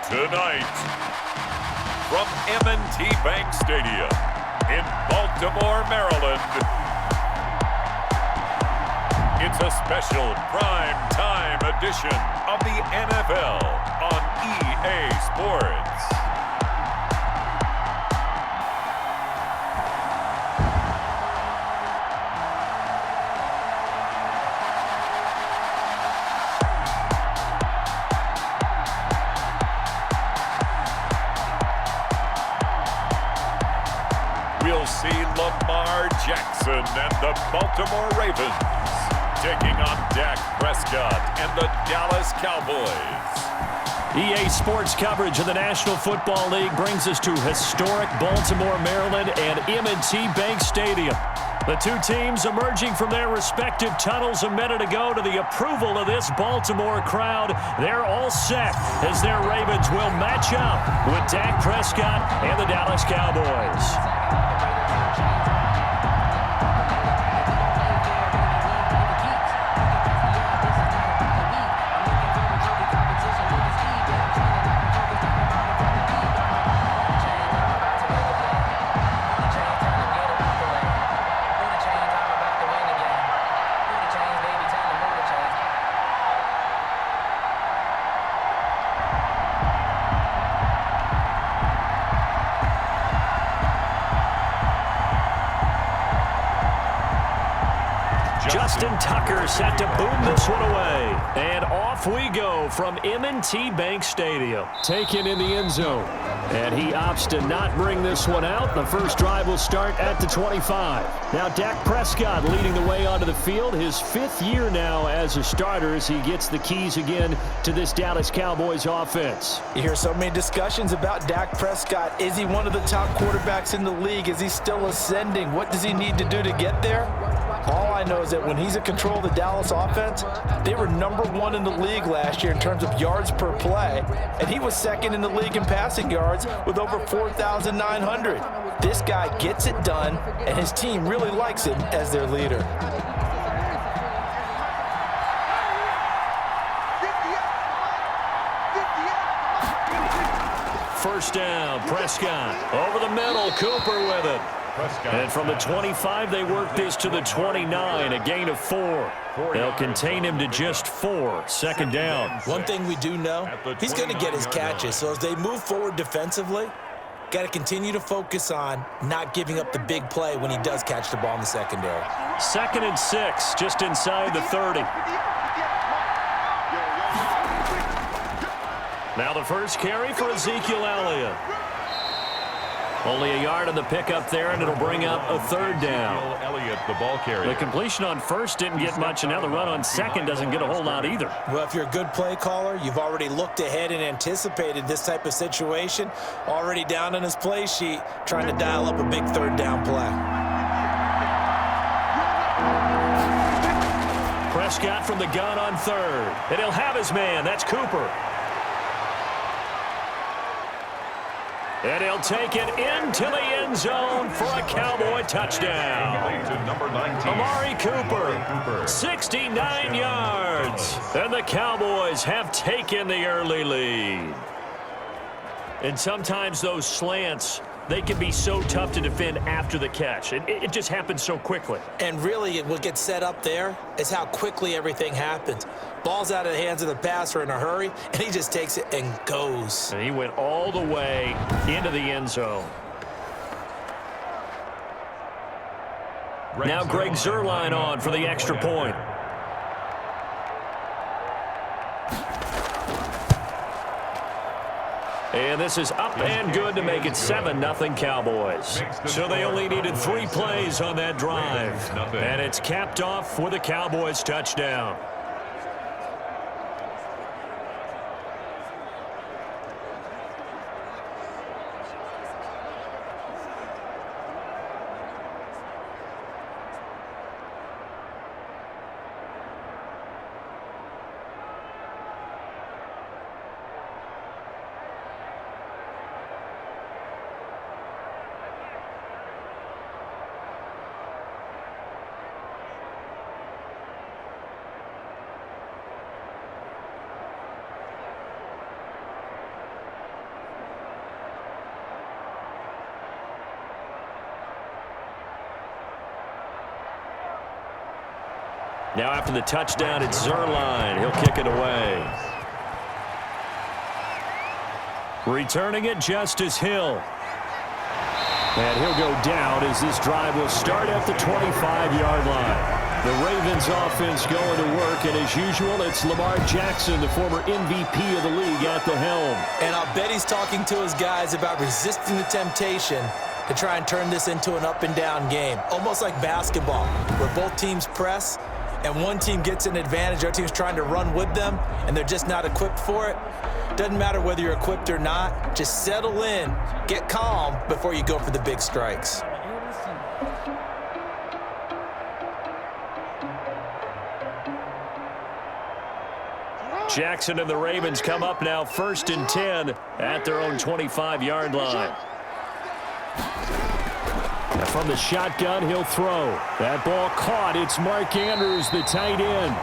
Tonight, from M&T Bank Stadium in Baltimore, Maryland, it's a special prime time edition of the NFL on EA Sports. We'll see Lamar Jackson and the Baltimore Ravens taking on Dak Prescott and the Dallas Cowboys. EA Sports coverage of the National Football League brings us to historic Baltimore, Maryland and M&T Bank Stadium. The two teams emerging from their respective tunnels a minute ago to the approval of this Baltimore crowd. They're all set as their Ravens will match up with Dak Prescott and the Dallas Cowboys. Justin Tucker set to boom this one away. And off we go from M&T Bank Stadium. Taken in the end zone. And he opts to not bring this one out. The first drive will start at the 25. Now Dak Prescott leading the way onto the field. His fifth year now as a starter as he gets the keys again to this Dallas Cowboys offense. You hear so many discussions about Dak Prescott. Is he one of the top quarterbacks in the league? Is he still ascending? What does he need to do to get there? All I know is that when he's in control of the Dallas offense, they were #1 in the league last year in terms of yards per play, and he was second in the league in passing yards with over 4,900. This guy gets it done, and his team really likes him as their leader. First down, Prescott. Over the middle, Cooper with it. And from the 25, they work this to the 29, a gain of 4. They'll contain him to just 4. Second down. One thing we do know, he's going to get his catches. So as they move forward defensively, got to continue to focus on not giving up the big play when he does catch the ball in the secondary. 2nd and 6, just inside the 30. Now the first carry for Ezekiel Elliott. Only a yard on the pickup there, and it'll bring up a 3rd down. Elliott, the ball carrier. The completion on first didn't get much, and now the run on second doesn't get a whole lot either. Well, if you're a good play caller, you've already looked ahead and anticipated this type of situation. Already down on his play sheet, trying to dial up a big 3rd down play. Prescott from the gun on 3rd. And he'll have his man. That's Cooper. And he'll take it into the end zone for a Cowboy touchdown. Number 19. Amari Cooper, 69 yards. And the Cowboys have taken the early lead. And sometimes those slants, they can be so tough to defend after the catch. It just happens so quickly. And really, what gets set up there is how quickly everything happens. Ball's out of the hands of the passer in a hurry, and he just takes it and goes. And he went all the way into the end zone. Now Greg Zuerlein on for the extra point. And this is up and good to make it 7-0 Cowboys. So they only needed 3 plays on that drive. And it's capped off with a Cowboys touchdown. Now after the touchdown, it's Zerline. He'll kick it away. Returning it, Justice Hill. And he'll go down as this drive will start at the 25-yard line. The Ravens offense going to work, and as usual, it's Lamar Jackson, the former MVP of the league, at the helm. And I'll bet he's talking to his guys about resisting the temptation to try and turn this into an up-and-down game, almost like basketball, where both teams press, and one team gets an advantage, the other team's trying to run with them, and they're just not equipped for it. Doesn't matter whether you're equipped or not. Just settle in, get calm before you go for the big strikes. Jackson and the Ravens come up now 1st and 10 at their own 25-yard line. And from the shotgun, he'll throw. That ball caught. It's Mark Andrews, the tight end.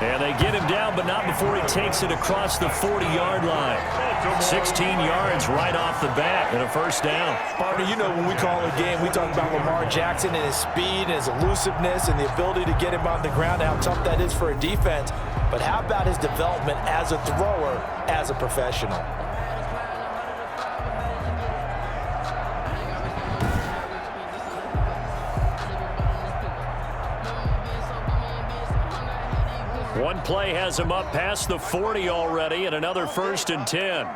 And they get him down, but not before he takes it across the 40-yard line. 16 yards right off the bat and a first down. Partner, you know when we call a game, we talk about Lamar Jackson and his speed and his elusiveness and the ability to get him on the ground, how tough that is for a defense. But how about his development as a thrower, as a professional? One play has him up past the 40 already, and another 1st and 10.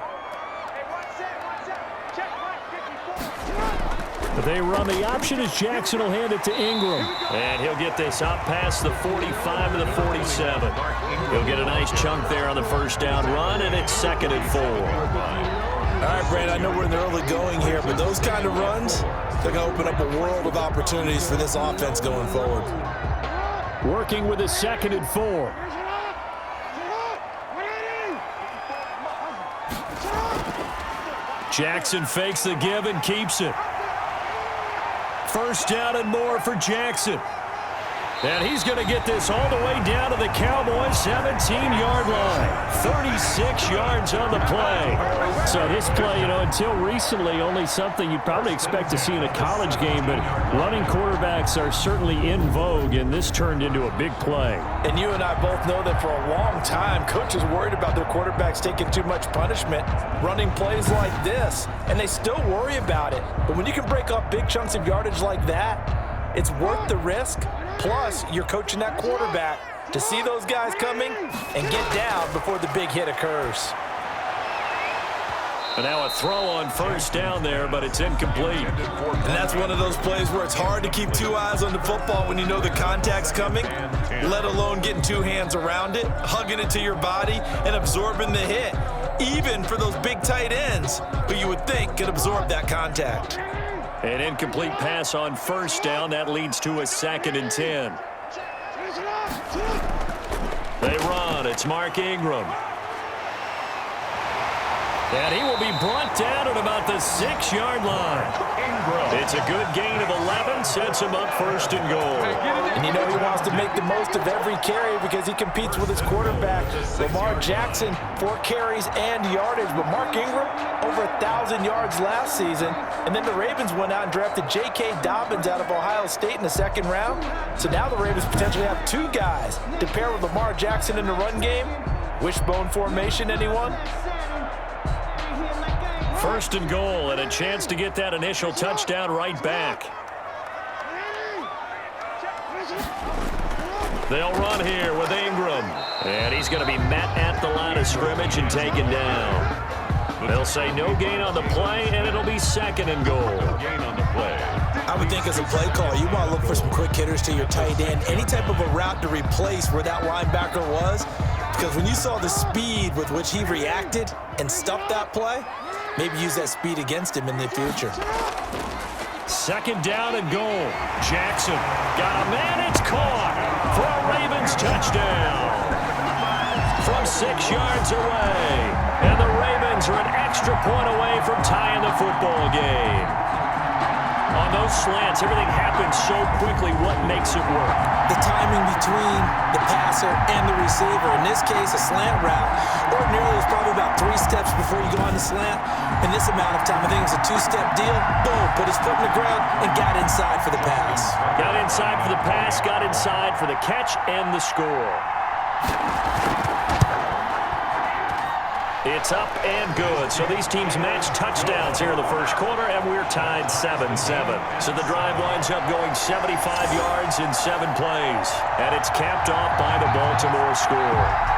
They run the option as Jackson will hand it to Ingram. And he'll get this up past the 45 to the 47. He'll get a nice chunk there on the first down run, and it's 2nd and 4. All right, Brad, I know we're in the early going here, but those kind of runs, they're going to open up a world of opportunities for this offense going forward. Working with a 2nd and 4. Jackson fakes the give and keeps it. First down and more for Jackson. And he's going to get this all the way down to the Cowboys' 17-yard line. 36 yards on the play. So this play, until recently, only something you probably expect to see in a college game, but running quarterbacks are certainly in vogue, and this turned into a big play. And you and I both know that for a long time, coaches worried about their quarterbacks taking too much punishment, running plays like this, and they still worry about it. But when you can break up big chunks of yardage like that, it's worth the risk. Plus, you're coaching that quarterback to see those guys coming and get down before the big hit occurs. And now a throw on first down there, but it's incomplete. And that's one of those plays where it's hard to keep two eyes on the football when you know the contact's coming, let alone getting two hands around it, hugging it to your body, and absorbing the hit, even for those big tight ends who you would think could absorb that contact. An incomplete pass on first down. That leads to a 2nd and 10. They run. It's Mark Ingram. And he will be brought down at about the 6-yard line. It's a good gain of 11, sets him up 1st and goal. And he wants to make the most of every carry because he competes with his quarterback. Lamar Jackson, 4 carries and yardage, but Mark Ingram, over 1,000 yards last season. And then the Ravens went out and drafted J.K. Dobbins out of Ohio State in the 2nd round. So now the Ravens potentially have 2 guys to pair with Lamar Jackson in the run game. Wishbone formation, anyone? 1st and goal, and a chance to get that initial touchdown right back. They'll run here with Ingram. And he's going to be met at the line of scrimmage and taken down. They'll say no gain on the play, and it'll be 2nd and goal. Gain on the play. I would think as a play caller, you want to look for some quick hitters to your tight end, any type of a route to replace where that linebacker was, because when you saw the speed with which he reacted and stuffed that play, maybe use that speed against him in the future. 2nd down and goal. Jackson got a man. It's caught for a Ravens touchdown. From 6 yards away. And the Ravens are an extra point away from tying the football game. On those slants, everything happens so quickly. What makes it work? The timing between the passer and the receiver. In this case, a slant route ordinarily is probably about 3 steps before you go on the slant. In this amount of time, I think it was a 2-step deal. Boom, put his foot in the ground and got inside for the pass. Got inside for the pass, got inside for the catch and the score. It's up and good. So these teams match touchdowns here in the first quarter, and we're tied 7-7. So the drive winds up going 75 yards in 7 plays. And it's capped off by the Baltimore score.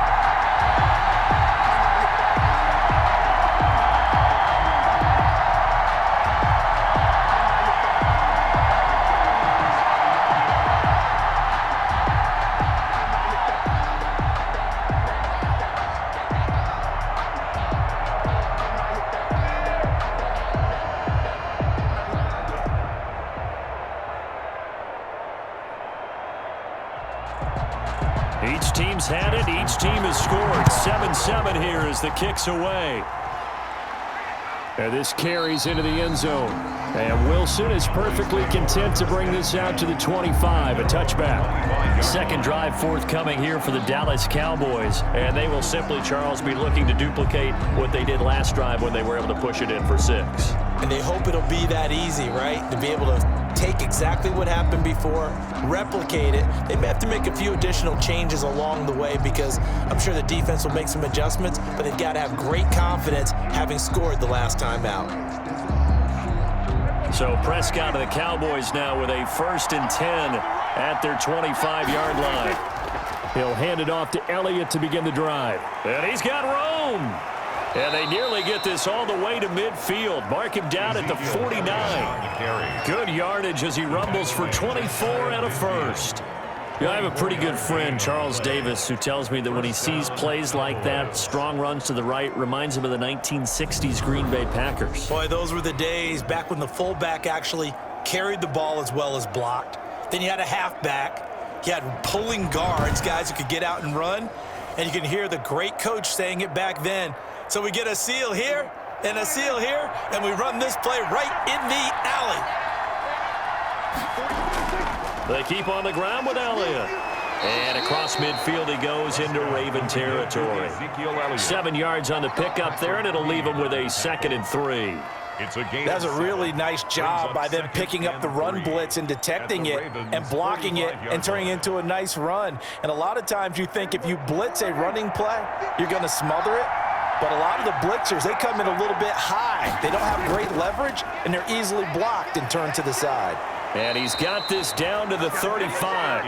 Each team's had it. Each team has scored. 7-7 here as the kick's away. And this carries into the end zone. And Wilson is perfectly content to bring this out to the 25, a touchback. Second drive forthcoming here for the Dallas Cowboys. And they will simply, Charles, be looking to duplicate what they did last drive when they were able to push it in for 6. And they hope it'll be that easy, right? To be able to take exactly what happened before, replicate it. They may have to make a few additional changes along the way because I'm sure the defense will make some adjustments, but they've got to have great confidence having scored the last time out. So Prescott of the Cowboys now with a 1st and 10 at their 25-yard line. He'll hand it off to Elliott to begin the drive. And he's got room. And they nearly get this all the way to midfield. Mark him down at the 49. Good yardage as he rumbles for 24 and a first. You know, I have a pretty good friend, Charles Davis, who tells me that when he sees plays like that, strong runs to the right, reminds him of the 1960s Green Bay Packers. Boy, those were the days back when the fullback actually carried the ball as well as blocked. Then you had a halfback. You had pulling guards, guys who could get out and run. And you can hear the great coach saying it back then. So we get a seal here and a seal here, and we run this play right in the alley. They keep on the ground with Elliott. And across midfield he goes into Raven territory. 7 yards on the pickup there, and it'll leave him with a 2nd and 3. That's a really nice job by them picking up the run blitz and detecting it and blocking it and turning it into a nice run. And a lot of times you think if you blitz a running play, you're going to smother it. But a lot of the blitzers, they come in a little bit high. They don't have great leverage, and they're easily blocked and turned to the side. And he's got this down to the 35.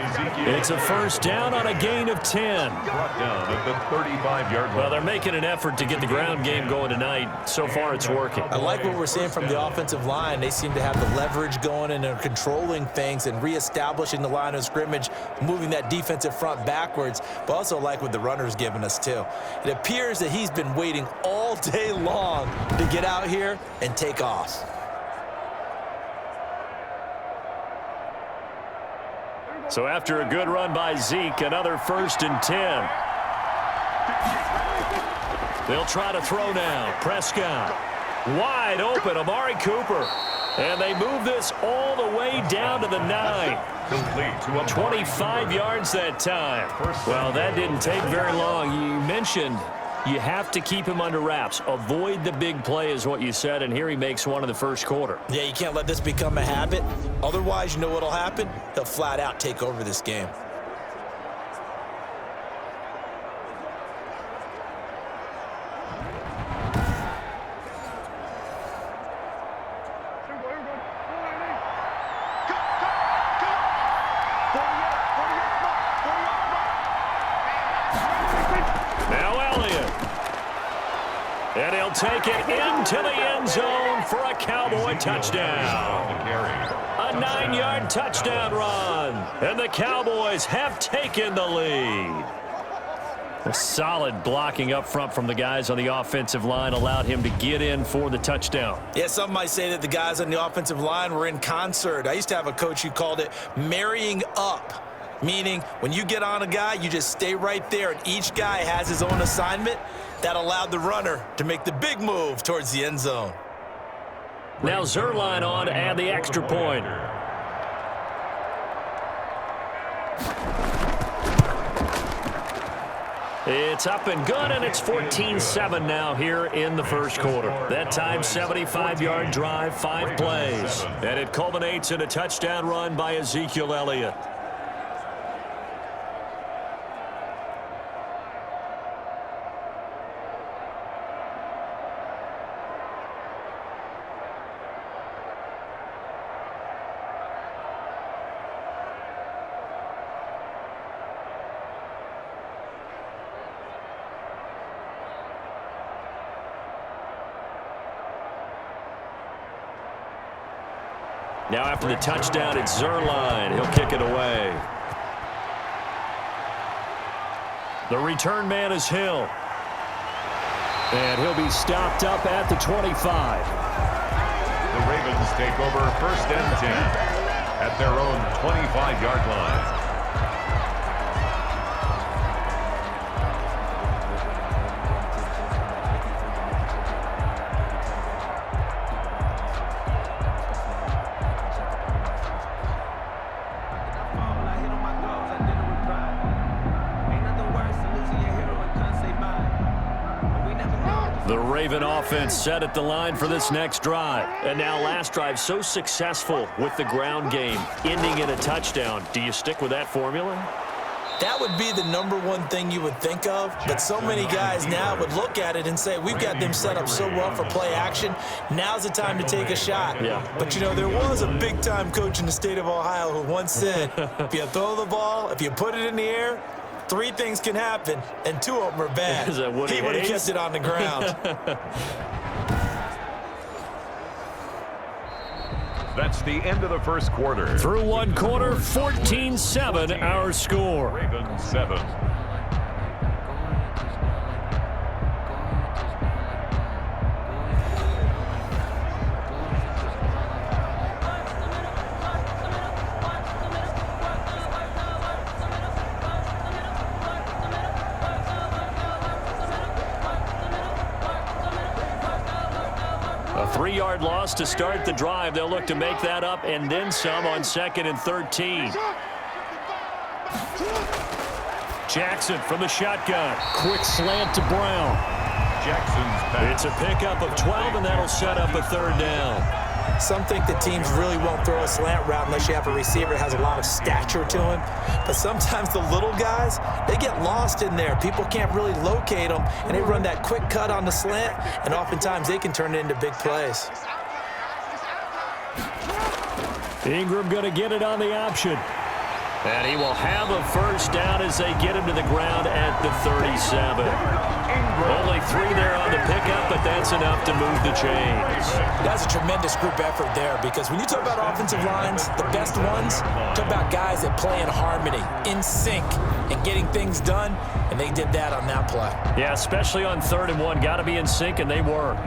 It's a 1st down on a gain of 10. Brought down at the 35-yard line. Well, they're making an effort to get the ground game going tonight. So far, it's working. I like what we're seeing from the offensive line. They seem to have the leverage going, and they're controlling things and reestablishing the line of scrimmage, moving that defensive front backwards, but also like what the runner's giving us, too. It appears that he's been waiting all day long to get out here and take off. So after a good run by Zeke, another 1st and 10. They'll try to throw now. Prescott wide open. Amari Cooper. And they move this all the way down to the 9. 25 yards that time. Well, that didn't take very long. You mentioned you have to keep him under wraps. Avoid the big play is what you said, and here he makes one in the first quarter. Yeah, you can't let this become a habit. Otherwise, you know what'll happen? They'll flat out take over this game. And he'll take it into the end zone for a Cowboy touchdown. A 9-yard touchdown run. And the Cowboys have taken the lead. A solid blocking up front from the guys on the offensive line allowed him to get in for the touchdown. Yeah, some might say that the guys on the offensive line were in concert. I used to have a coach who called it marrying up. Meaning, when you get on a guy, you just stay right there, and each guy has his own assignment. That allowed the runner to make the big move towards the end zone. Now Zerline on to add the extra point. It's up and good, and it's 14-7 now here in the first quarter. That time, 75-yard drive, 5 plays. And it culminates in a touchdown run by Ezekiel Elliott. Now after the touchdown, it's Zerline. He'll kick it away. The return man is Hill. And he'll be stopped up at the 25. The Ravens take over 1st and 10 at their own 25-yard line. The Raven offense set at the line for this next drive. And now last drive so successful with the ground game, ending in a touchdown. Do you stick with that formula? That would be the #1 thing you would think of, but so many guys now would look at it and say, we've got them set up so well for play action. Now's the time to take a shot. Yeah. But, you know, there was a big-time coach in the state of Ohio who once said, if you throw the ball, if you put it in the air, 3 things can happen, and 2 of them are bad. Is that Woody He would have Hayes? kept it on the ground. That's the end of the first quarter. Through 1 quarter, 14-7 our score. Ravens 7. A 3-yard loss to start the drive. They'll look to make that up and then some on 2nd and 13. Jackson from the shotgun. Quick slant to Brown. Jackson's pass. It's a pickup of 12, and that'll set up a 3rd down. Some think the teams really won't throw a slant route unless you have a receiver that has a lot of stature to him. But sometimes the little guys, they get lost in there. People can't really locate them, and they run that quick cut on the slant, and oftentimes they can turn it into big plays. Ingram going to get it on the option. And he will have a 1st down as they get him to the ground at the 37. Only 3 there on the pickup, but that's enough to move the chains. That's a tremendous group effort there, because when you talk about offensive lines, the best ones, talk about guys that play in harmony, in sync, and getting things done, and they did that on that play. Yeah, especially on 3rd and 1. Got to be in sync, and they were.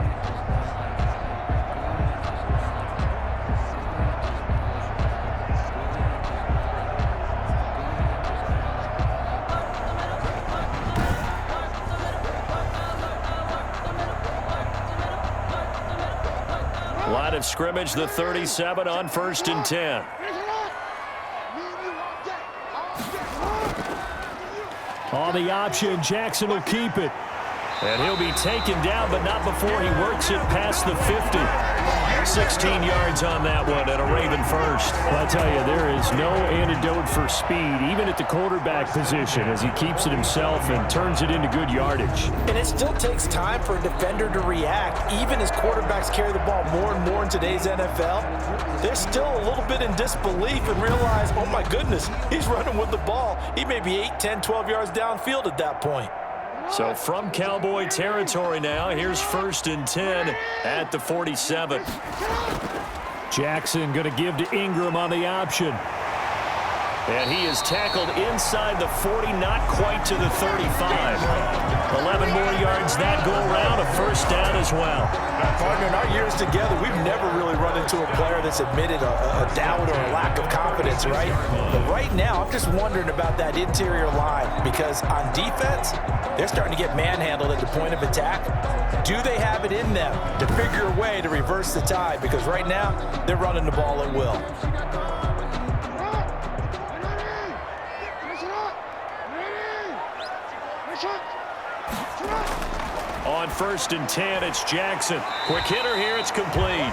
Line of scrimmage, the 37 on 1st and 10. On the option, Jackson will keep it. And he'll be taken down, but not before he works it past the 50. 16 yards on that one, and a Raven 1st. Well, I tell you, there is no antidote for speed, even at the quarterback position, as he keeps it himself and turns it into good yardage. And it still takes time for a defender to react, even as quarterbacks carry the ball more and more in today's NFL. They're still a little bit in disbelief and realize, oh my goodness, he's running with the ball. He may be 8, 10, 12 yards downfield at that point. So from Cowboy territory now, here's 1st and 10 at the 47. Jackson going to give to Ingram on the option. And he is tackled inside the 40, not quite to the 35. 11 more yards that go around, a first down as well. Partner, in our years together, we've never really run into a player that's admitted a doubt or a lack of confidence, right? But right now, I'm just wondering about that interior line because on defense, they're starting to get manhandled at the point of attack. Do they have it in them to figure a way to reverse the tide? Because right now, they're running the ball at will. On 1st and 10, it's Jackson. Quick hitter here, it's complete.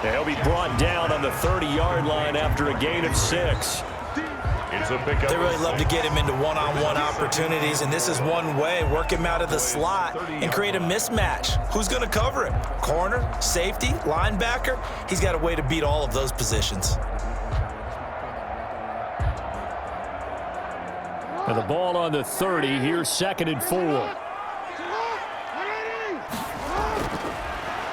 And he'll be brought down on the 30-yard line after a gain of 6. It's a pickup. They really love to get him into one-on-one opportunities, and this is one way. Work him out of the slot and create a mismatch. Who's going to cover him? Corner, safety, linebacker? He's got a way to beat all of those positions. And the ball on the 30, here's 2nd and 4.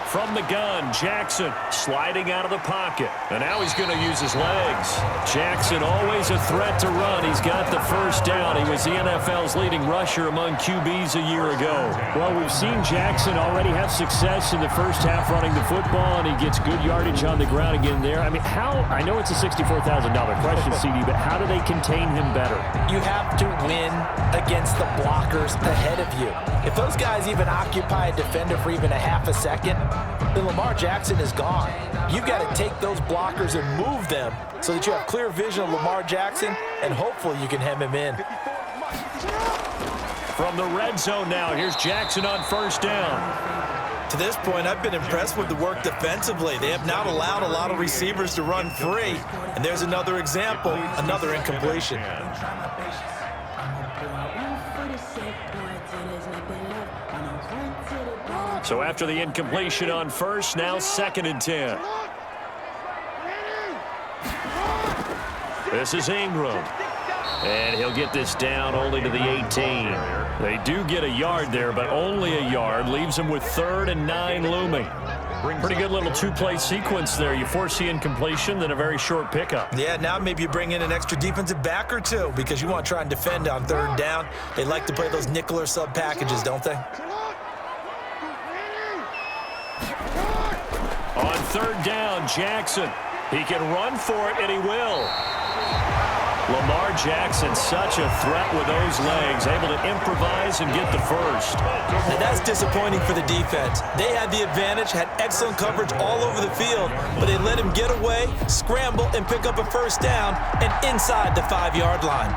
From the gun, Jackson sliding out of the pocket. And now he's going to use his legs. Jackson always a threat to run. He's got the first down. He was the NFL's leading rusher among QBs a year ago. Well, we've seen Jackson already have success in the first half running the football, and he gets good yardage on the ground again there. I mean, I know it's a $64,000 question, CeeDee, but how do they contain him better? You have to win against the blockers ahead of you. If those guys even occupy a defender for even a half a second, then Lamar Jackson is gone. You've got to take those blockers and move them so that you have clear vision of Lamar Jackson, and hopefully you can hem him in. From the red zone now, here's Jackson on 1st down. To this point, I've been impressed with the work defensively. They have not allowed a lot of receivers to run free. And there's another example, another incompletion. So after the incompletion on 1st, now 2nd and 10. This is Ingram. And he'll get this down only to the 18. They do get a yard there, but only a yard. Leaves them with 3rd and 9 looming. Pretty good little two-play sequence there. You force the incompletion, then a very short pickup. Yeah, now maybe you bring in an extra defensive back or two because you want to try and defend on 3rd down. They like to play those nickel or sub packages, don't they? On 3rd down, Jackson. He can run for it, and he will. Lamar Jackson, such a threat with those legs, able to improvise and get the first. And that's disappointing for the defense. They had the advantage, had excellent coverage all over the field, but they let him get away, scramble, and pick up a first down, and inside the 5-yard line.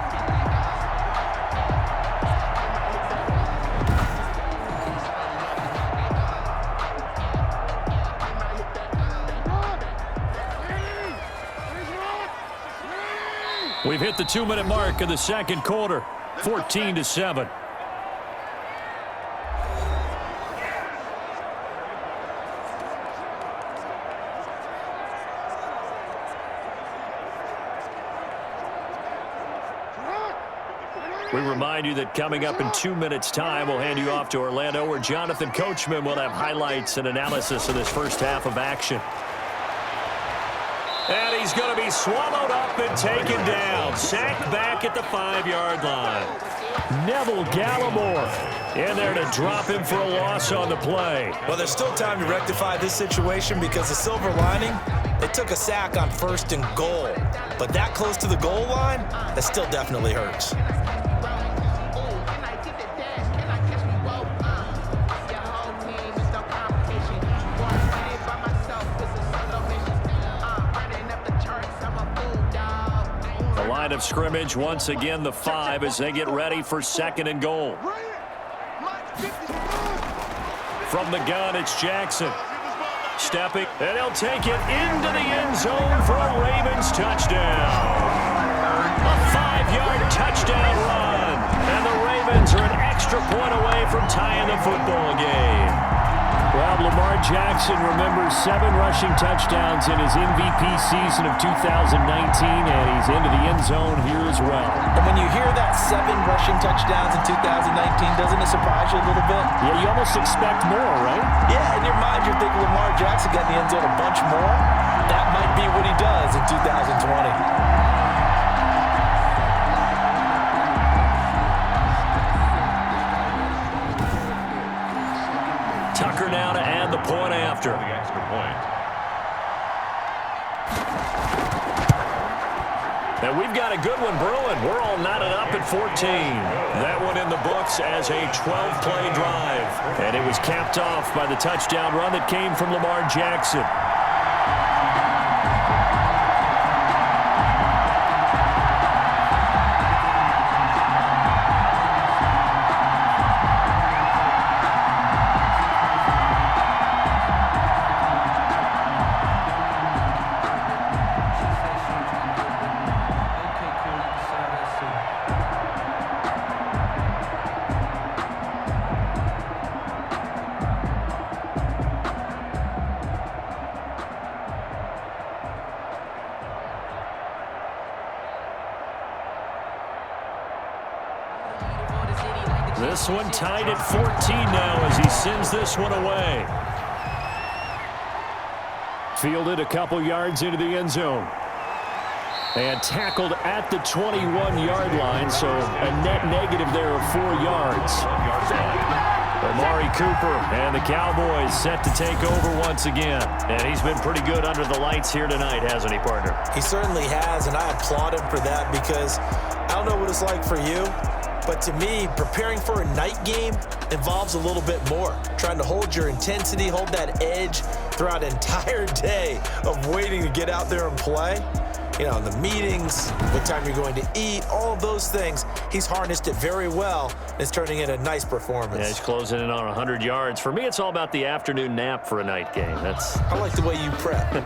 We've hit the 2-minute mark of the 2nd quarter, 14-7. We remind you that coming up in 2 minutes' time, we'll hand you off to Orlando, where Jonathan Coachman will have highlights and analysis of this first half of action. And he's going to be swallowed up and taken down. Sacked back at the 5-yard line. Neville Gallimore in there to drop him for a loss on the play. Well, there's still time to rectify this situation because the silver lining, they took a sack on 1st and goal. But that close to the goal line, that still definitely hurts. Of scrimmage once again, the 5 as they get ready for 2nd and goal. From the gun, it's Jackson stepping, and he'll take it into the end zone for a Ravens touchdown. A 5-yard touchdown run, and the Ravens are an extra point away from tying the football game. Well, Lamar Jackson remembers 7 rushing touchdowns in his MVP season of 2019, and he's into the end zone here as well. And when you hear that 7 rushing touchdowns in 2019, doesn't it surprise you a little bit? Yeah, you almost expect more, right? Yeah, in your mind, you're thinking Lamar Jackson got in the end zone a bunch more. That might be what he does in 2020. the point after. The extra point. And we've got a good one brewing. We're all knotted up at 14. That one in the books as a 12-play drive. And it was capped off by the touchdown run that came from Lamar Jackson. This one tied at 14 now as he sends this one away. Fielded a couple yards into the end zone. And tackled at the 21-yard line, so a net negative there of 4 yards. Amari Cooper and the Cowboys set to take over once again. And he's been pretty good under the lights here tonight, hasn't he, partner? He certainly has, and I applaud him for that because I don't know what it's like for you, but to me, preparing for a night game involves a little bit more. Trying to hold your intensity, hold that edge throughout an entire day of waiting to get out there and play. You know, the meetings, what time you're going to eat, all of those things. He's harnessed it very well. It's turning in a nice performance. Yeah, he's closing in on 100 yards. For me, it's all about the afternoon nap for a night game. I like the way you prep.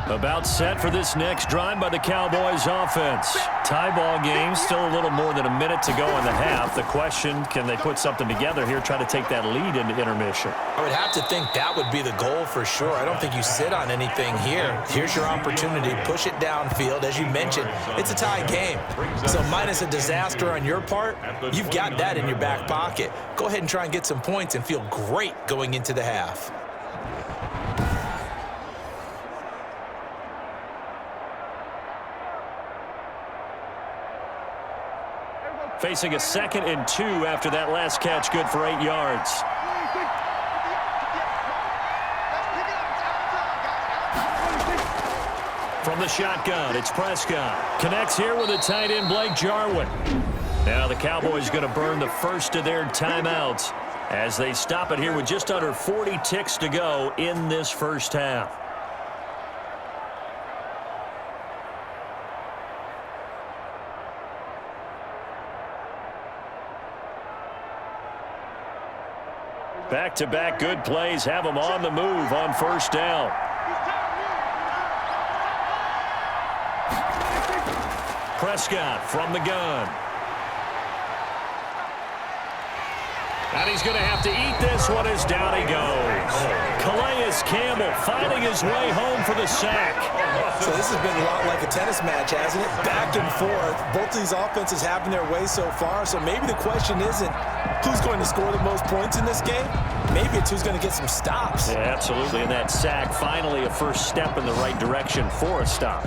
About set for this next drive by the Cowboys offense. Tie ball game, still a little more than a minute to go in the half. The question, can they put something together here, try to take that lead into intermission? I would have to think that would be the goal for sure. I don't think you sit on anything here. Here's your opportunity. Push it downfield. As you mentioned, it's a tie game. So minus a disaster on your part, you've got that in your back pocket. Go ahead and try and get some points and feel great going into the half. Facing a 2nd and 2 after that last catch, good for 8 yards. From the shotgun, it's Prescott. Connects here with a tight end, Blake Jarwin. Now the Cowboys going to burn the first of their timeouts as they stop it here with just under 40 ticks to go in this first half. Back-to-back good plays have them on the move on first down. Prescott from the gun. And he's going to have to eat this one as down he goes. Calais Campbell finding his way home for the sack. So this has been a lot like a tennis match, hasn't it? Back and forth. Both of these offenses having their way so far. So maybe the question isn't who's going to score the most points in this game. Maybe it's who's going to get some stops. Yeah, absolutely. And that sack, finally a first step in the right direction for a stop.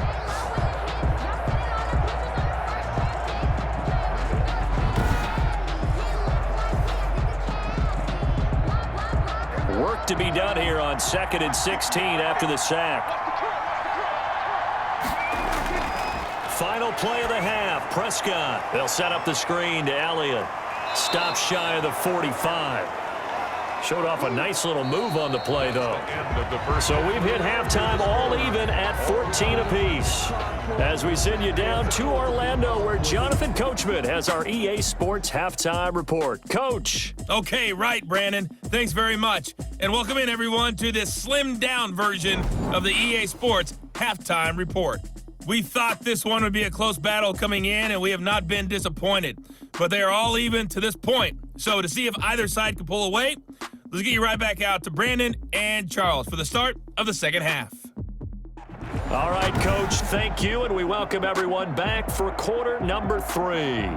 Work to be done here on 2nd and 16 after the sack. Final play of the half. Prescott. They'll set up the screen to Elliott. Stop shy of the 45. Showed off a nice little move on the play, though. So we've hit halftime all even at 14 apiece. As we send you down to Orlando, where Jonathan Coachman has our EA Sports Halftime Report. Coach. Okay, right, Brandon. Thanks very much. And welcome in, everyone, to this slimmed-down version of the EA Sports Halftime Report. We thought this one would be a close battle coming in, and we have not been disappointed. But they are all even to this point. So to see if either side can pull away, let's get you right back out to Brandon and Charles for the start of the second half. All right, Coach, thank you, and we welcome everyone back for quarter number 3.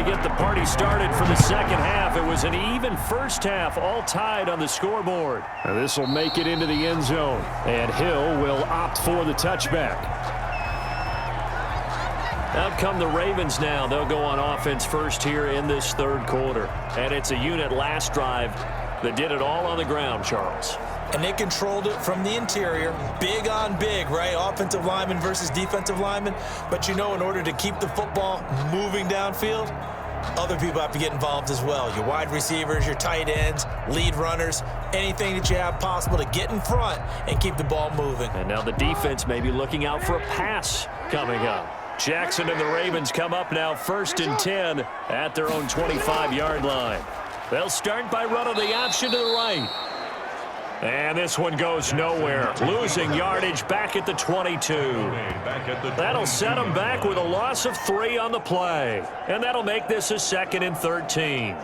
to get the party started for the second half. It was an even first half, all tied on the scoreboard. This will make it into the end zone, and Hill will opt for the touchback. Out come the Ravens now. They'll go on offense first here in this third quarter. And it's a unit last drive that did it all on the ground, Charles. And they controlled it from the interior, big on big, right? Offensive lineman versus defensive lineman. But you know, in order to keep the football moving downfield, other people have to get involved as well. Your wide receivers, your tight ends, lead runners, anything that you have possible to get in front and keep the ball moving. And now the defense may be looking out for a pass coming up. Jackson and the Ravens come up now 1st and 10 at their own 25-yard line. They'll start by running the option to the right. And this one goes nowhere, losing yardage back at the 22. That'll set them back with a loss of 3 on the play. And that'll make this a 2nd and 13.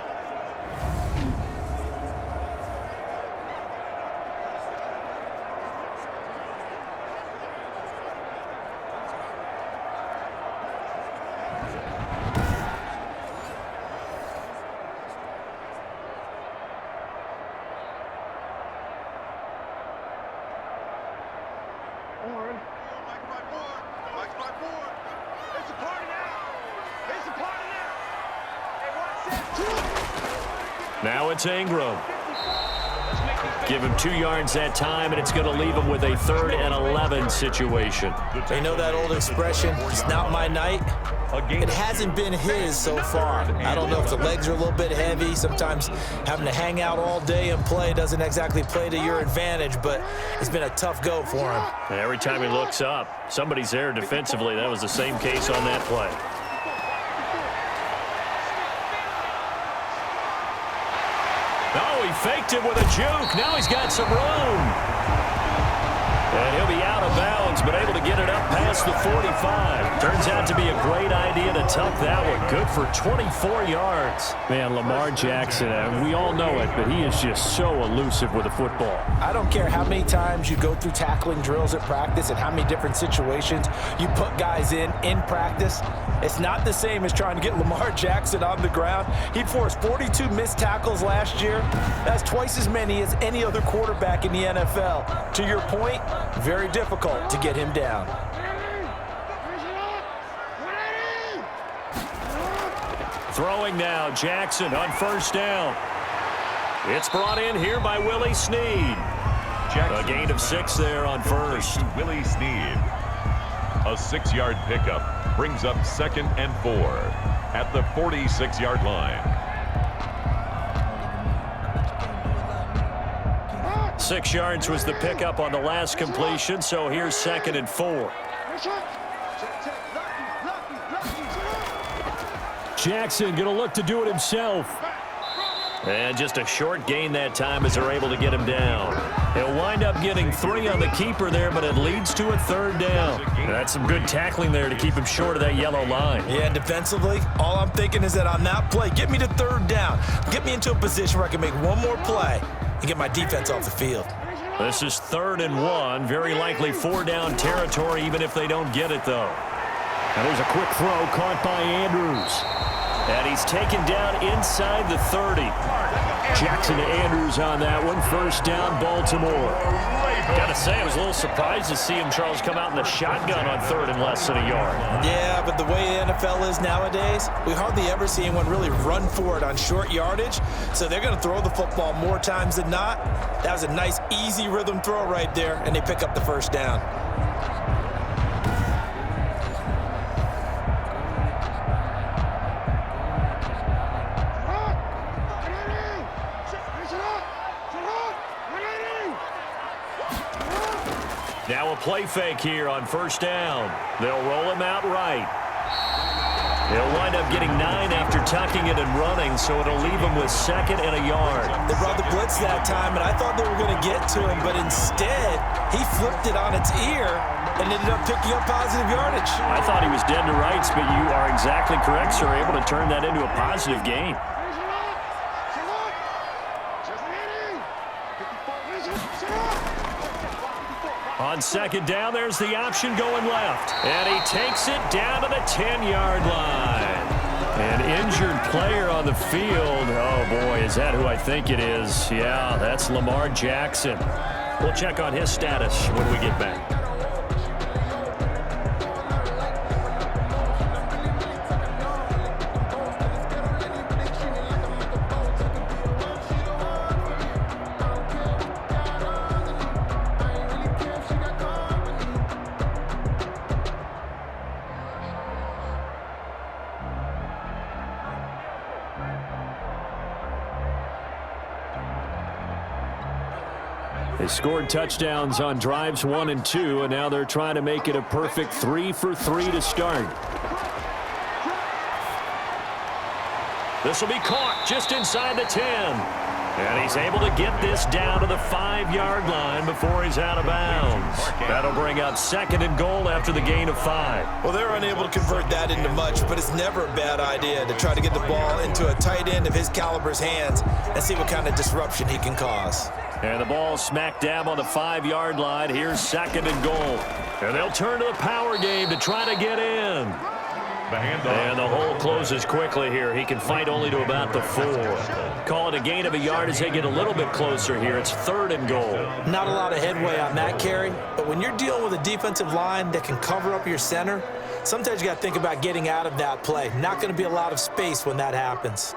Now it's Ingram. Give him 2 yards that time, and it's going to leave him with a 3rd and 11 situation. They know that old expression, it's not my night. It hasn't been his so far. I don't know if the legs are a little bit heavy. Sometimes having to hang out all day and play doesn't exactly play to your advantage, but it's been a tough go for him. And every time he looks up, somebody's there defensively. That was the same case on that play. Oh, he faked it with a juke. Now he's got some room. And he'll be out of bounds, but able to get it up past the 45. Turns out to be a great idea to tuck that one. Good for 24 yards. Man, Lamar Jackson, we all know it, but he is just so elusive with the football. I don't care how many times you go through tackling drills at practice and how many different situations you put guys in practice. It's not the same as trying to get Lamar Jackson on the ground. He forced 42 missed tackles last year. That's twice as many as any other quarterback in the NFL. To your point, very difficult to get him down. Throwing now, Jackson on 1st down. It's brought in here by Willie Snead. A gain of 6 there on 1st. Willie Snead. A 6-yard pickup brings up 2nd and 4 at the 46-yard line. 6 yards was the pickup on the last completion, so here's 2nd and 4. Jackson going to look to do it himself. And just a short gain that time as they're able to get him down. He'll wind up getting 3 on the keeper there, but it leads to a 3rd down. That's some good tackling there to keep him short of that yellow line. Yeah, defensively, all I'm thinking is that on that play, get me to 3rd down. Get me into a position where I can make one more play and get my defense off the field. This is 3rd and 1. Very likely 4-down territory, even if they don't get it, though. Now there's a quick throw caught by Andrews. And he's taken down inside the 30. Jackson to Andrews on that one. 1st down, Baltimore. Gotta say, I was a little surprised to see him, Charles, come out in the shotgun on 3rd and less than a yard. Yeah, but the way the NFL is nowadays, we hardly ever see anyone really run for it on short yardage. So they're going to throw the football more times than not. That was a nice, easy rhythm throw right there, and they pick up the 1st down. Now a play fake here on 1st down. They'll roll him out right. He'll wind up getting 9 after tucking it and running, so it'll leave him with 2nd and a yard. They brought the blitz that time, and I thought they were going to get to him, but instead, he flipped it on its ear and ended up picking up positive yardage. I thought he was dead to rights, but you are exactly correct, sir. Able to turn that into a positive gain. On 2nd down, there's the option going left. And he takes it down to the 10-yard line. An injured player on the field. Oh, boy, is that who I think it is? Yeah, that's Lamar Jackson. We'll check on his status when we get back. They scored touchdowns on drives 1 and 2, and now they're trying to make it a perfect 3 for 3 to start. This will be caught just inside the 10. And he's able to get this down to the 5-yard line before he's out of bounds. That'll bring up 2nd and goal after the gain of 5. Well, they're unable to convert that into much, but it's never a bad idea to try to get the ball into a tight end of his caliber's hands and see what kind of disruption he can cause. And the ball smack dab on the 5-yard line. Here's 2nd and goal. And they'll turn to the power game to try to get in. And the hole closes quickly here. He can fight only to about the 4. Call it a gain of a yard as they get a little bit closer here. It's 3rd and goal. Not a lot of headway on that carry, but when you're dealing with a defensive line that can cover up your center, sometimes you got to think about getting out of that play. Not going to be a lot of space when that happens.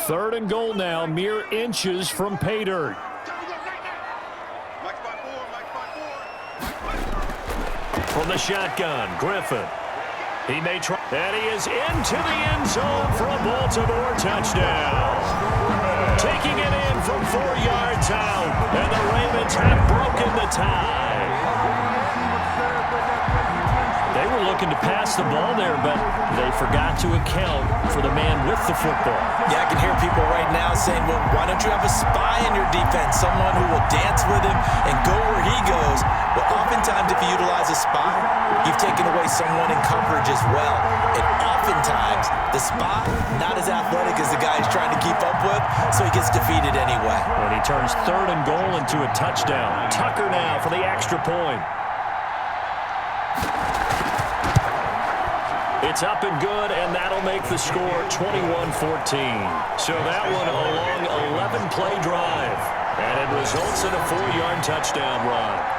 3rd and goal now, mere inches from pay dirt. From the shotgun, Griffin. He may try, and he is into the end zone for a Baltimore touchdown. Taking it in from 4 yards out, and the Ravens have broken the tie. They were looking to pass the ball there, but they forgot to account for the man with the football. Yeah, I can hear people right now saying, well, why don't you have a spy in your defense, someone who will dance with him and go where he goes? Well, oftentimes if you utilize a spy, you've taken away someone in coverage as well. And oftentimes, the spy, not as athletic as the guy he's trying to keep up with, so he gets defeated anyway. And he turns 3rd and goal into a touchdown. Tucker now for the extra point. It's up and good, and that'll make the score 21-14. So that one a long 11-play drive, and it results in a 4-yard touchdown run.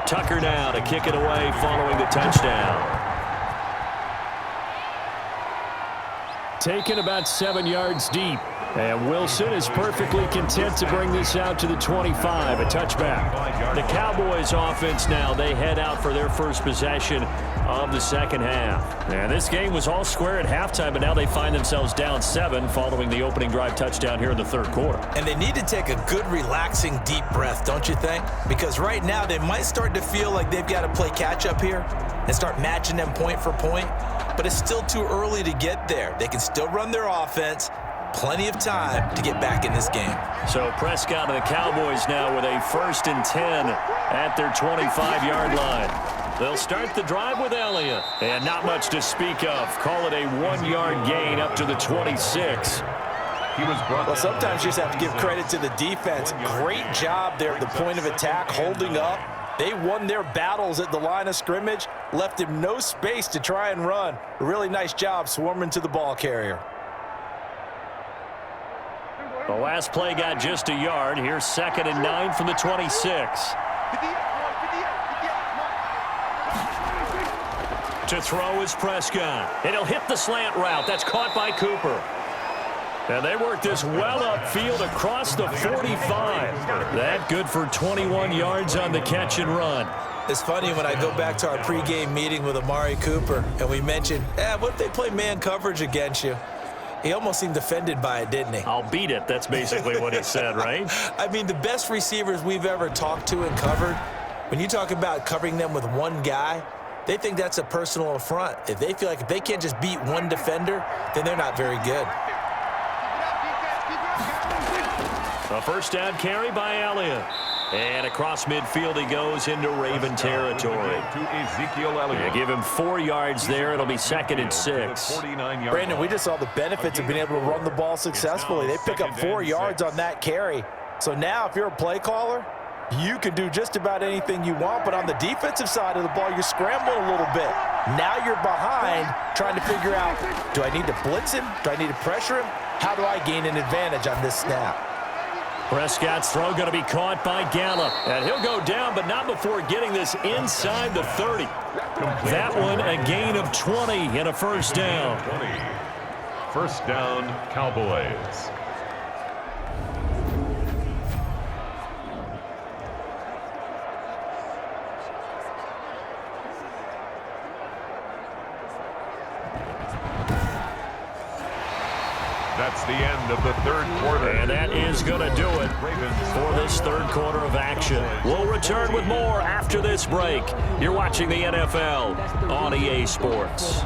Tucker now to kick it away following the touchdown. Taken about 7 yards deep. And Wilson is perfectly content to bring this out to the 25, a touchback. The Cowboys offense now, they head out for their first possession of the second half. And this game was all square at halftime, but now they find themselves down 7 following the opening drive touchdown here in the third quarter. And they need to take a good, relaxing, deep breath, don't you think? Because right now they might start to feel like they've got to play catch-up here and start matching them point for point. But it's still too early to get there. They can still run their offense. Plenty of time to get back in this game. So Prescott and the Cowboys now with a 1st and 10 at their 25-yard line. They'll start the drive with Elliott. And not much to speak of. Call it a 1-yard gain up to the 26. Well, sometimes you just have to give credit to the defense. Great job there at the point of attack, holding up. They won their battles at the line of scrimmage, left him no space to try and run. A really nice job swarming to the ball carrier. The last play got just a yard. Here's 2nd and 9 from the 26. To throw is Prescott. And he'll hit the slant route. That's caught by Cooper. And they work this well upfield across the 45. That good for 21 yards on the catch and run. It's funny when I go back to our pregame meeting with Amari Cooper and we mentioned, what if they play man coverage against you? He almost seemed offended by it, didn't he? I'll beat it. That's basically what he said, right? I mean, the best receivers we've ever talked to and covered, When you talk about covering them with one guy, they think that's a personal affront. If they feel like if they can't just beat one defender, then they're not very good. A first down carry by Elliott. And across midfield he goes into Raven territory. To Ezekiel Elliott. Give him 4 yards there. It'll be 2nd and 6. Brandon, we just saw the benefits of being able to run the ball successfully. They pick up 4 yards on that carry. So now if you're a play caller, you can do just about anything you want, but on the defensive side of the ball, you're scrambling a little bit. Now you're behind trying to figure out, do I need to blitz him? Do I need to pressure him? How do I gain an advantage on this snap? Prescott's throw going to be caught by Gallup. And he'll go down, but not before getting this inside the 30. That one a gain of 20 and a first down. 20. First down, Cowboys. That's the end of the third quarter. And that is going to do it for this third quarter of action. We'll return with more after this break. You're watching the NFL on EA Sports.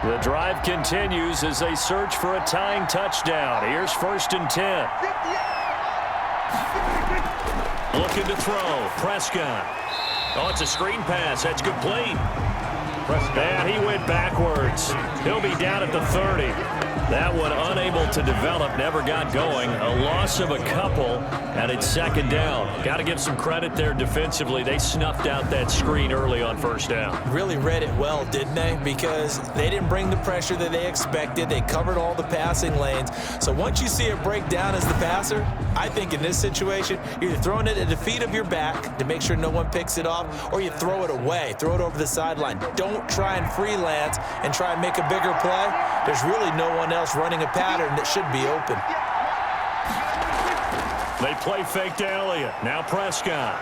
The drive continues as they search for a tying touchdown. Here's 1st and 10. Looking to throw. Prescott. Oh, it's a screen pass. That's complete. And he went backwards. He'll be down at the 30. That one unable to develop, never got going. A loss of a couple, and it's 2nd down. Got to give some credit there defensively. They snuffed out that screen early on 1st down. Really read it well, didn't they? Because they didn't bring the pressure that they expected. They covered all the passing lanes. So once you see it break down as the passer, I think in this situation, you're either throwing it at the feet of your back to make sure no one picks it off, or you throw it away, throw it over the sideline. Don't try and freelance and try and make a bigger play. There's really no one else running a pattern that should be open. They play fake to Elliott. Now Prescott.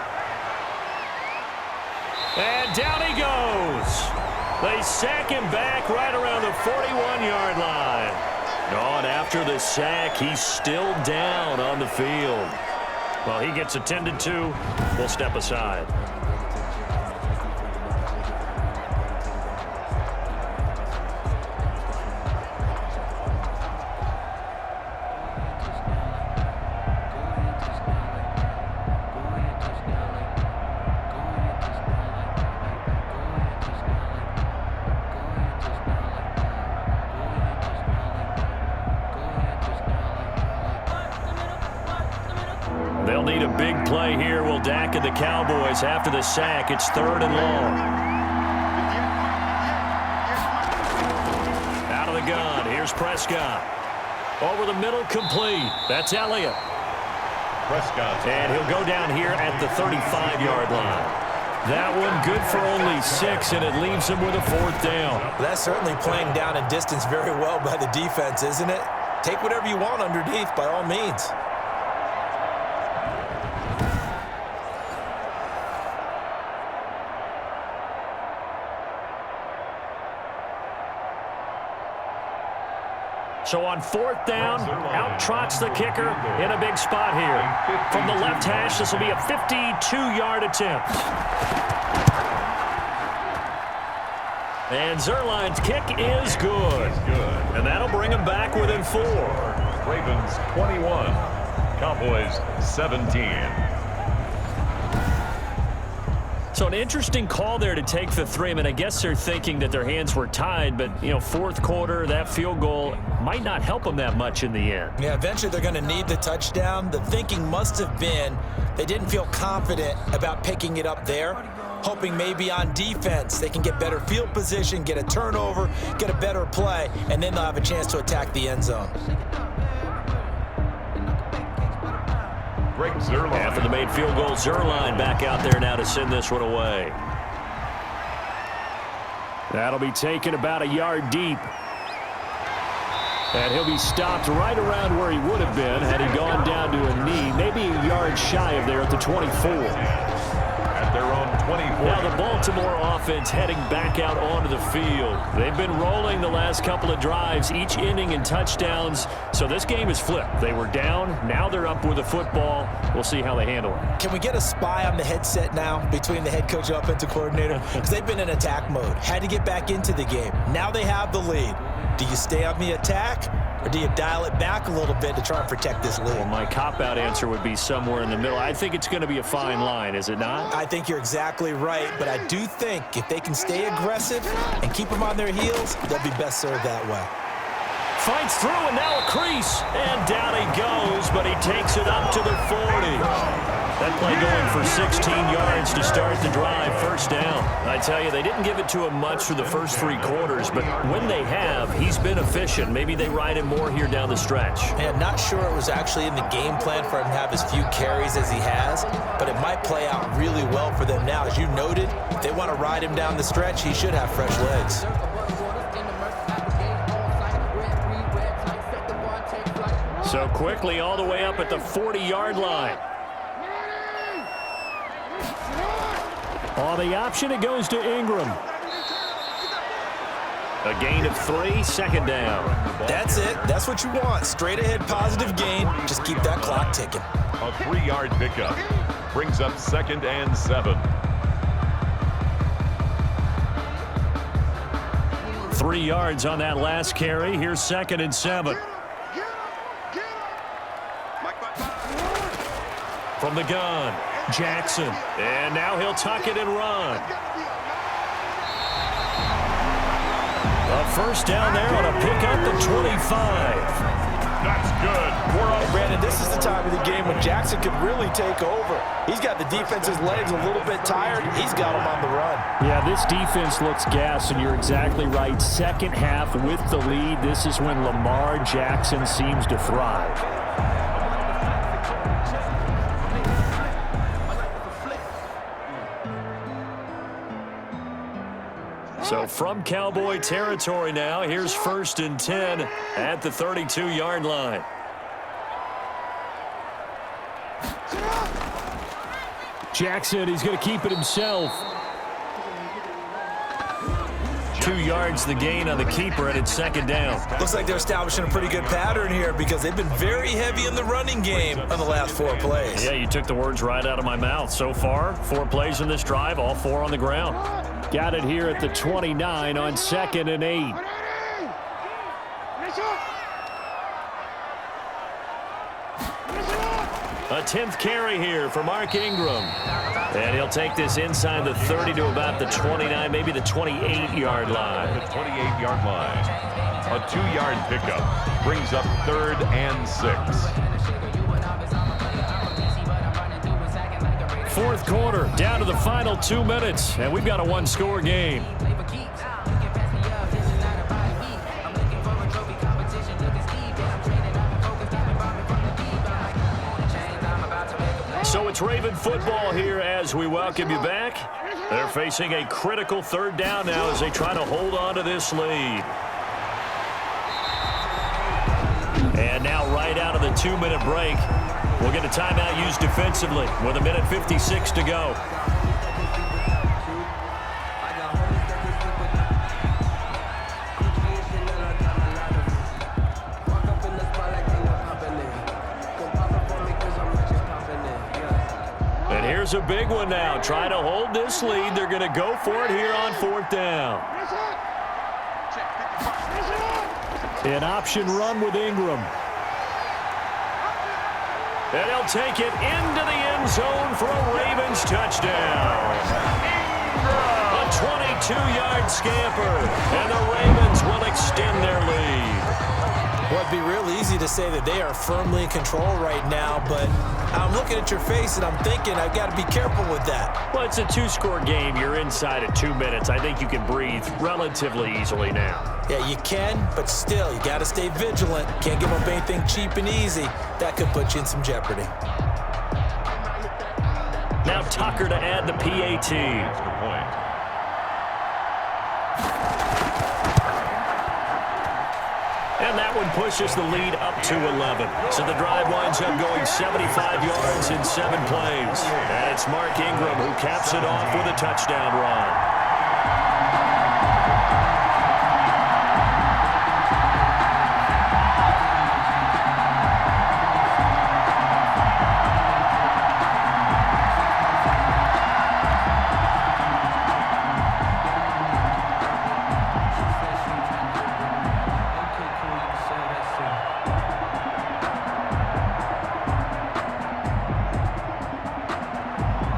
And down he goes. They sack him back right around the 41-yard line. Oh, and after the sack, he's still down on the field. Well, he gets attended to. We'll step aside. They'll need a big play here. Will Dak and the Cowboys after the sack. It's 3rd and long. Out of the gun. Here's Prescott. Over the middle, complete. That's Elliott. Prescott. And he'll go down here at the 35-yard line. That one good for only 6, and it leaves him with a 4th down. That's certainly playing down in distance very well by the defense, isn't it? Take whatever you want underneath by all means. So on 4th down, out trots the kicker in a big spot here. From the left hash, this will be a 52-yard attempt. And Zuerlein's kick is good. And that'll bring him back within 4. Ravens 21, Cowboys 17. So an interesting call there to take the 3. I mean, I guess they're thinking that their hands were tied, but, 4th quarter, that field goal might not help them that much in the end. Yeah, eventually they're going to need the touchdown. The thinking must have been they didn't feel confident about picking it up there, hoping maybe on defense they can get better field position, get a turnover, get a better play, and then they'll have a chance to attack the end zone. After the made field goal, Zuerlein back out there now to send this one away. That'll be taken about a yard deep. And he'll be stopped right around where he would have been had he gone down to a knee, maybe a yard shy of there at the 24. Now the Baltimore offense heading back out onto the field. They've been rolling the last couple of drives, each inning in touchdowns. So this game is flipped. They were down. Now they're up with the football. We'll see how they handle it. Can we get a spy on the headset now between the head coach and offensive coordinator? Because they've been in attack mode. Had to get back into the game. Now they have the lead. Do you stay on the attack, or do you dial it back a little bit to try and protect this lead? Well, my cop-out answer would be somewhere in the middle. I think it's going to be a fine line, is it not? I think you're exactly right, but I do think if they can stay aggressive and keep them on their heels, they'll be best served that way. Fights through, and now a crease. And down he goes, but he takes it up to the 40. That play going for 16 yards to start the drive, first down. I tell you, they didn't give it to him much for the first 3 quarters, but when they have, he's been efficient. Maybe they ride him more here down the stretch. And not sure it was actually in the game plan for him to have as few carries as he has, but it might play out really well for them now. As you noted, if they want to ride him down the stretch, he should have fresh legs. So quickly all the way up at the 40-yard line. On the option, it goes to Ingram. A gain of 3, second down. That's it. That's what you want. Straight ahead, positive gain. Just keep that clock ticking. A 3-yard pickup brings up 2nd and 7. 3 yards on that last carry. Here's 2nd and 7. From the gun, Jackson. And now he'll tuck it and run. A first down there on a pickup at 25. That's good. Hey, Brandon, this is the time of the game when Jackson could really take over. He's got the defense's legs a little bit tired. He's got them on the run. Yeah, this defense looks gassed, and you're exactly right. Second half with the lead, this is when Lamar Jackson seems to thrive. So from Cowboy territory now, here's 1st and 10 at the 32-yard line. Jackson, he's going to keep it himself. 2 yards the gain on the keeper, and it's 2nd down. Looks like they're establishing a pretty good pattern here because they've been very heavy in the running game on the last 4 plays. Yeah, you took the words right out of my mouth. So far, 4 plays in this drive, all 4 on the ground. Got it here at the 29 on 2nd and 8. A 10th carry here for Mark Ingram. And he'll take this inside the 30 to about the 29, maybe the 28-yard line. The 28-yard line. A 2-yard pickup brings up 3rd and 6. Fourth quarter, down to the final 2 minutes, and we've got a 1-score game. So it's Raven football here as we welcome you back. They're facing a critical 3rd down now as they try to hold on to this lead. And now right out of the 2-minute break, we'll get a timeout used defensively with 1:56 to go. And here's a big one now. Trying to hold this lead. They're going to go for it here on 4th down. An option run with Ingram. And he'll take it into the end zone for a Ravens touchdown. A 22-yard scamper, and the Ravens will extend their lead. Well, it'd be real easy to say that they are firmly in control right now, but I'm looking at your face and I'm thinking I've got to be careful with that. Well, it's a 2-score game. You're inside at 2 minutes. I think you can breathe relatively easily now. Yeah, you can, but still, you got to stay vigilant. Can't give up anything cheap and easy. That could put you in some jeopardy. Now Tucker to add the PAT. That's the point. And And that one pushes the lead up to 11. So the drive winds up going 75 yards in 7 plays. And it's Mark Ingram who caps it off with a touchdown run.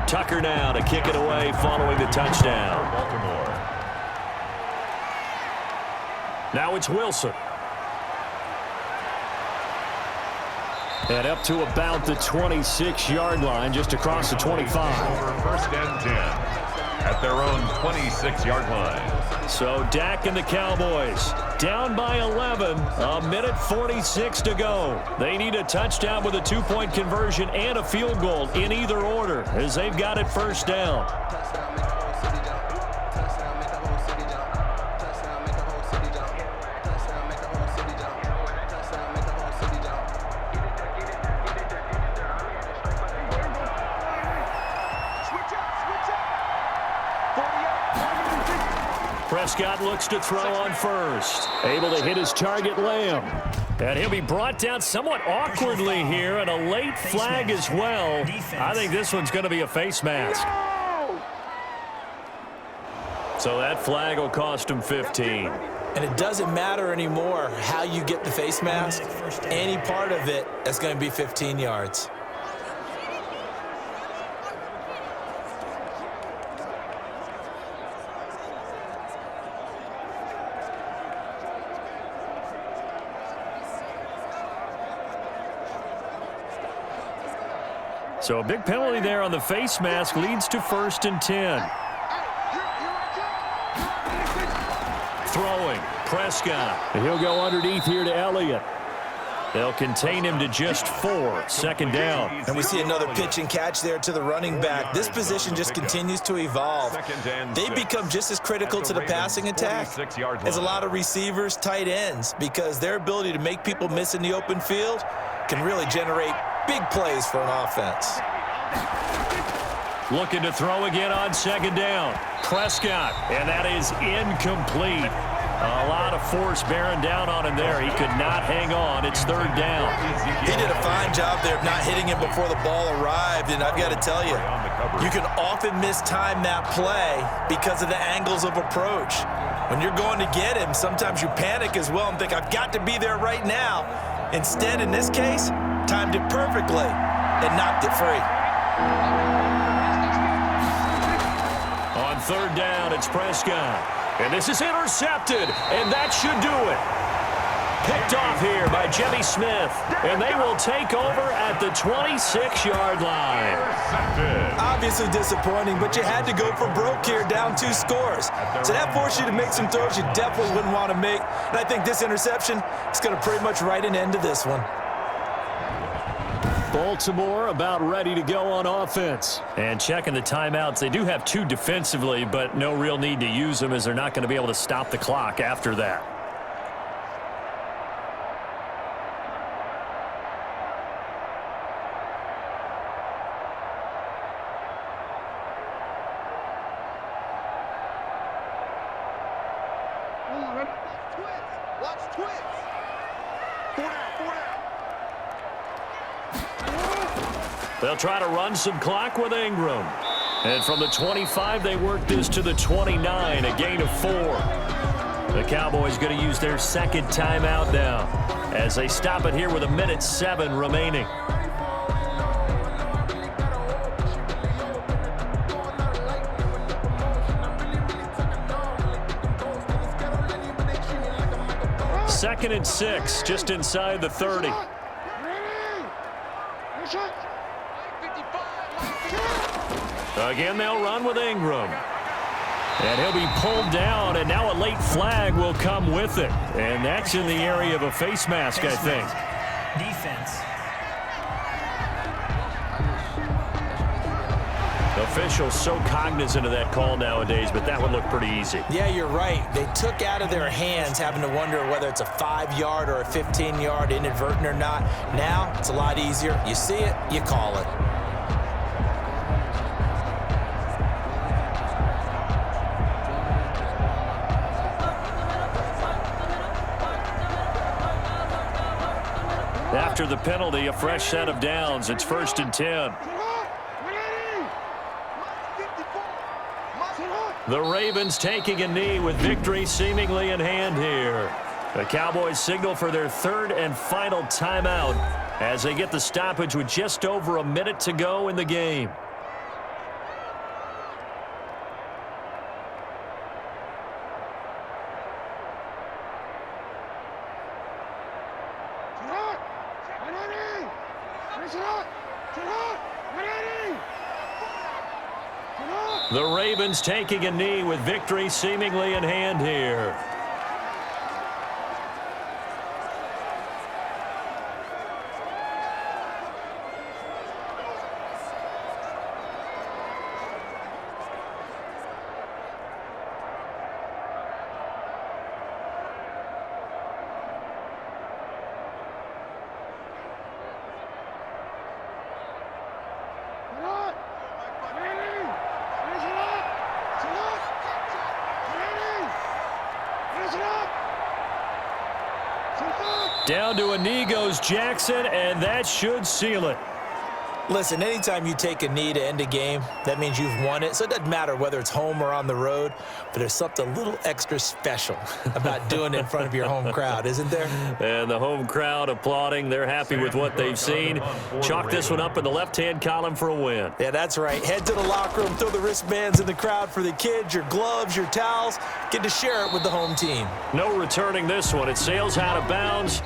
Tucker now to kick it away following the touchdown. Baltimore. Now it's Wilson. And up to about the 26-yard line, just across the 25. Over first and 10 at their own 26-yard line. So Dak and the Cowboys down by 11, a minute 46 to go. They need a touchdown with a 2-point conversion and a field goal in either order as they've got it first down. Prescott looks to throw on first. Able to hit his target, Lamb. And he'll be brought down somewhat awkwardly here, and a late flag as well. I think this one's going to be a face mask. So that flag will cost him 15. And it doesn't matter anymore how you get the face mask. Any part of it is going to be 15 yards. So a big penalty there on the face mask leads to first and 10. Throwing, Prescott. And he'll go underneath here to Elliott. They'll contain him to just 4, second down. And we see another pitch and catch there to the running back. This position just continues to evolve. They become just as critical to the passing attack as a lot of receivers, tight ends, because their ability to make people miss in the open field can really generate big plays for an offense. Looking to throw again on second down. Prescott, and that is incomplete. A lot of force bearing down on him there. He could not hang on. It's third down. He did a fine job there of not hitting him before the ball arrived, and I've got to tell you, you can often mistime that play because of the angles of approach. When you're going to get him, sometimes you panic as well and think, I've got to be there right now. Instead, in this case, timed it perfectly and knocked it free. On third down, it's Prescott. And this is intercepted, and that should do it. Picked off here by Jimmy Smith, and they will take over at the 26-yard line. Obviously disappointing, but you had to go for broke here, down 2 scores. So that forced you to make some throws you definitely wouldn't want to make. And I think this interception is going to pretty much write an end to this one. Baltimore about ready to go on offense. And checking the timeouts, they do have 2 defensively, but no real need to use them as they're not going to be able to stop the clock after that. They'll try to run some clock with Ingram. And from the 25, they work this to the 29, a gain of 4. The Cowboys going to use their second timeout now as they stop it here with 1:07 remaining. Second and 6, just inside the 30. Again, they'll run with Ingram. And he'll be pulled down, and now a late flag will come with it. And that's in the area of a face mask, I think. Defense. The officials so cognizant of that call nowadays, but that one looked pretty easy. Yeah, you're right. They took out of their hands having to wonder whether it's a 5-yard or a 15-yard inadvertent or not. Now, it's a lot easier. You see it, you call it. After the penalty, a fresh set of downs. It's 1st and 10. The Ravens taking a knee with victory seemingly in hand here. The Cowboys signal for their 3rd and final timeout as they get the stoppage with just over a minute to go in the game. The Ravens taking a knee with victory seemingly in hand here. Down to a knee goes Jackson, and that should seal it. Listen, anytime you take a knee to end a game, that means you've won it. So it doesn't matter whether it's home or on the road, but there's something a little extra special about doing it in front of your home crowd, isn't there? And the home crowd applauding. They're happy with what they've seen. Chalk this one up in the left-hand column for a win. Yeah, that's right. Head to the locker room, throw the wristbands in the crowd for the kids, your gloves, your towels. Get to share it with the home team. No returning this one. It sails out of bounds.